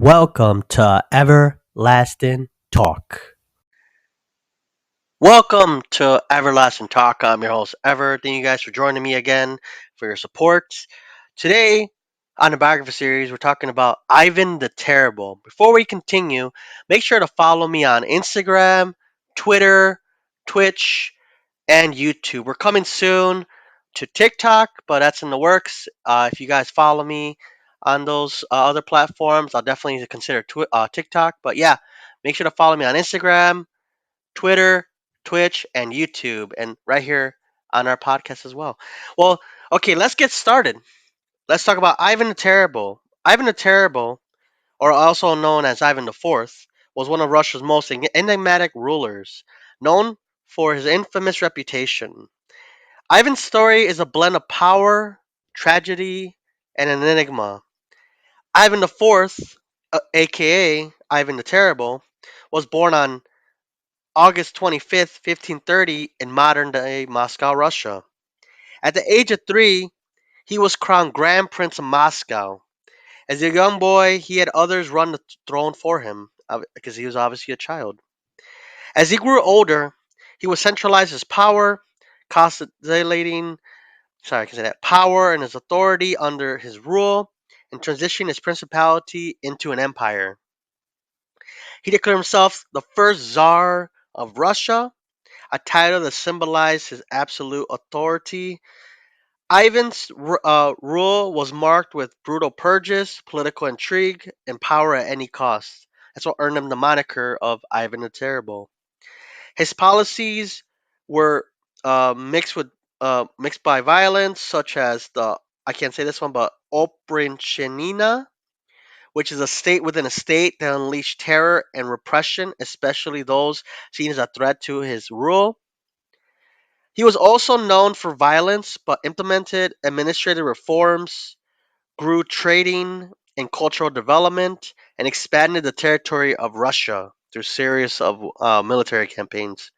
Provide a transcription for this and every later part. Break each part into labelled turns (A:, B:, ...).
A: Welcome to Everlasting Talk. Welcome to Everlasting Talk. I'm your host, Ever. Thank you guys for joining me again for your support. Today, on the Biography series, we're talking about Ivan the Terrible. Before we continue, make sure to follow me on Instagram, Twitter, Twitch, and YouTube. We're coming soon to TikTok, but that's in the works. If you guys follow me on those other platforms, I'll definitely consider TikTok. But yeah, make sure to follow me on Instagram, Twitter, Twitch, and YouTube, and right here on our podcast as well. Well, okay, let's get started. Let's talk about Ivan the Terrible. Ivan the Terrible, or also known as Ivan the Fourth, was one of Russia's most enigmatic rulers, known for his infamous reputation. Ivan's story is a blend of power, tragedy, and an enigma. Ivan the Fourth, aka Ivan the Terrible, was born on August 25th, 1530, in modern-day Moscow, Russia. At the age of 3, he was crowned Grand Prince of Moscow. As a young boy, he had others run the throne for him, because he was obviously a child. As he grew older, he would centralize his power, consolidating sorry, I can say that power and his authority under his rule, and transitioning his principality into an empire. He declared himself the first Tsar of Russia, a title that symbolized his absolute authority. Ivan's rule was marked with brutal purges, political intrigue, and power at any cost. That's what earned him the moniker of Ivan the Terrible. His policies were mixed by violence, such as the I can't say this one, but Oprinchenina, which is a state within a state that unleashed terror and repression, especially those seen as a threat to his rule. He was also known for violence, but implemented administrative reforms, grew trading and cultural development, and expanded the territory of Russia through series of military campaigns.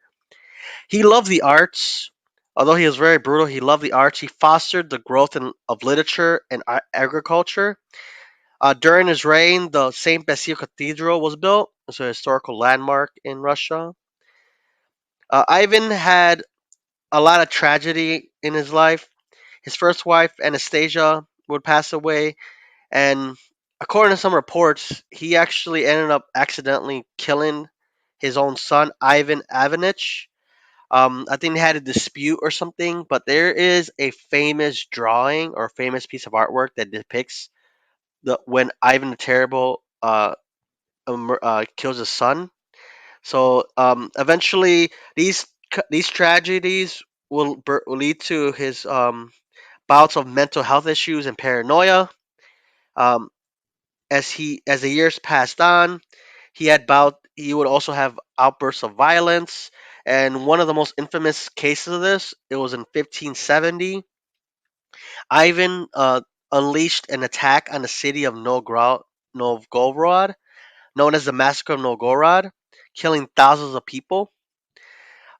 A: He loved the arts. Although he was very brutal, he loved the arts. He fostered the growth of literature and agriculture. During his reign, the St. Basil Cathedral was built. It's a historical landmark in Russia. Ivan had a lot of tragedy in his life. His first wife, Anastasia, would pass away, and according to some reports, he actually ended up accidentally killing his own son, Ivan Ivanich. I think they had a dispute or something, but there is a famous drawing or famous piece of artwork that depicts the when Ivan the Terrible kills his son. So eventually, these tragedies will lead to his bouts of mental health issues and paranoia. Um, as the years passed on, he would also have outbursts of violence, and one of the most infamous cases of this, it was in 1570. Ivan unleashed an attack on the city of Novgorod, known as the Massacre of Novgorod, killing thousands of people.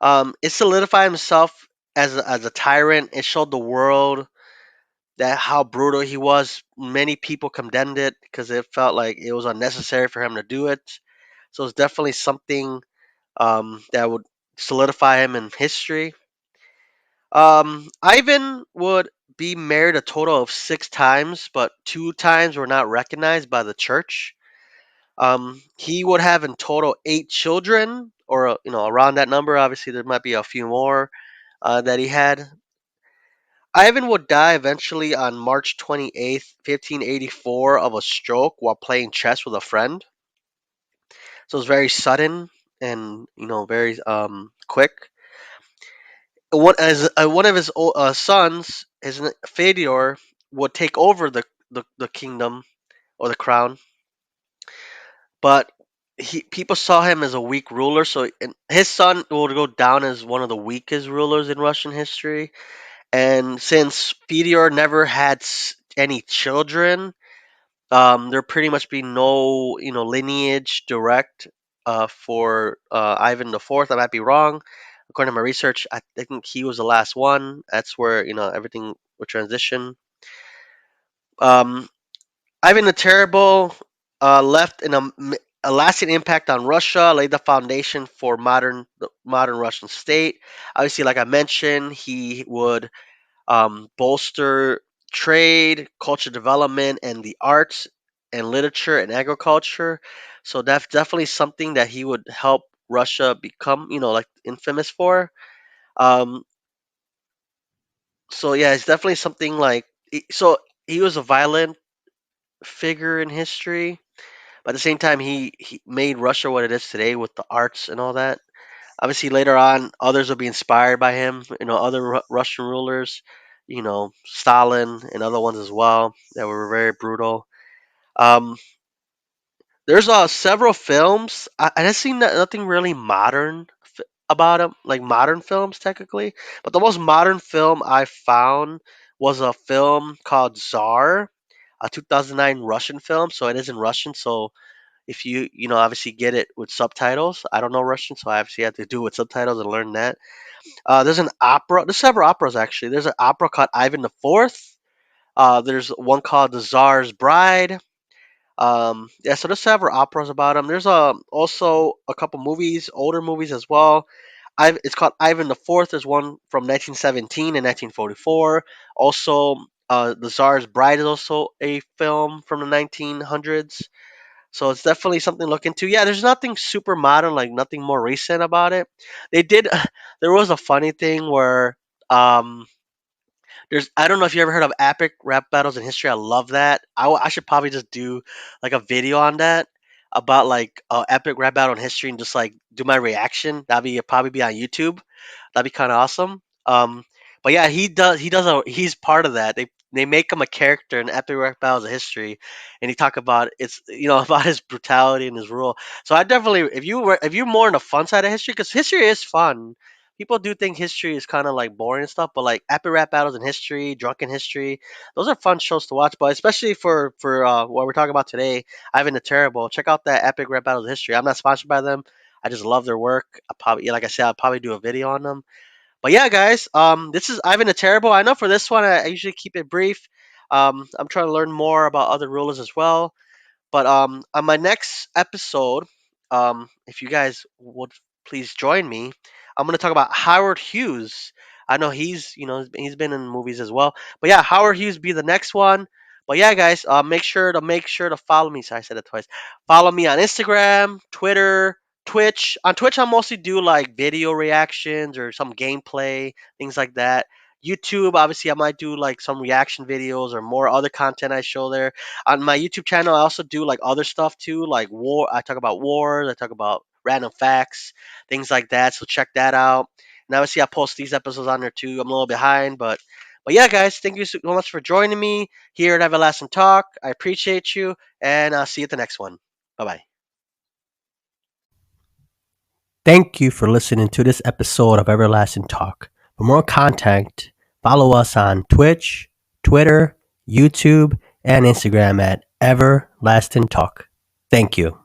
A: It solidified himself as a tyrant. It showed the world that how brutal he was. Many people condemned it because it felt like it was unnecessary for him to do it. So it's definitely something that would solidify him in history. Ivan would be married a total of 6 times, but 2 times were not recognized by the church. He would have in total 8 children, or around that number. Obviously, there might be a few more that he had. Ivan would die eventually on March 28th, 1584, of a stroke while playing chess with a friend. So it was very sudden and very quick. One of his sons, Fedor, would take over the kingdom or the crown, but people saw him as a weak ruler. So his son will go down as one of the weakest rulers in Russian history. And since Fedor never had any children, there pretty much be no lineage direct for Ivan the Fourth. I might be wrong. According to my research, I think he was the last one. That's where everything would transition. Um, Ivan the Terrible. left a lasting impact on Russia, laid the foundation for the modern Russian state. Obviously, like I mentioned, he would bolster trade, culture development, and the arts and literature and agriculture. So that's definitely something that he would help Russia become, like infamous for. Um, so yeah, it's definitely something like so he was a violent figure in history, but at the same time he made Russia what it is today with the arts and all that. Obviously, later on, others will be inspired by him. Other Russian rulers, Stalin and other ones as well that were very brutal. Um, there's several films. I have seen nothing really modern about him, like modern films technically. But the most modern film I found was a film called Tsar, a 2009 Russian film. So it is in Russian. So if obviously get it with subtitles. I don't know Russian, so I obviously had to do it with subtitles and learn that. There's an opera. There's several operas actually. There's an opera called Ivan the Fourth. There's one called The Tsar's Bride. Yeah, so there's several operas about him. There's also a couple movies, older movies as well. It's called Ivan the Fourth. There's one from 1917 and 1944. Also, The Tsar's Bride is also a film from the 1900s. So it's definitely something to look into. Yeah, there's nothing super modern, like nothing more recent about it. They did. There was a funny thing where um, I don't know if you ever heard of epic rap battles in history. I love that. I should probably just do like a video on that about like epic rap battle in history and just like do my reaction. That'd be probably be on YouTube. That'd be kind of awesome. But yeah, he's part of that. They make him a character in epic rap battles of history, and he talk about it's about his brutality and his rule. So I definitely, if you're more on the fun side of history, because history is fun. People do think history is kind of like boring and stuff, but like epic rap battles in history, drunken history, those are fun shows to watch. But especially for what we're talking about today, Ivan the Terrible. Check out that epic rap battles of history. I'm not sponsored by them. I just love their work. I probably, yeah, like I said, I'll probably do a video on them. But yeah, guys, this is Ivan the Terrible. I know for this one, I usually keep it brief. I'm trying to learn more about other rulers as well. But on my next episode, if you guys would please join me, I'm gonna talk about Howard Hughes. I know he's been in movies as well. But yeah, Howard Hughes be the next one. But yeah, guys, make sure to follow me. Sorry, I said it twice. Follow me on Instagram, Twitter, Twitch. On Twitch, I mostly do like video reactions or some gameplay, things like that. YouTube, obviously, I might do like some reaction videos or more other content I show there. On my YouTube channel, I also do like other stuff too, like war. I talk about wars. I talk about random facts, things like that. So check that out. And obviously, I post these episodes on there too. I'm a little behind, but yeah, guys, thank you so much for joining me here at Everlasting Talk. I appreciate you, and I'll see you at the next one. Bye bye. Thank you for listening to this episode of Everlasting Talk. For more content, follow us on Twitch, Twitter, YouTube, and Instagram at Everlasting Talk. Thank you.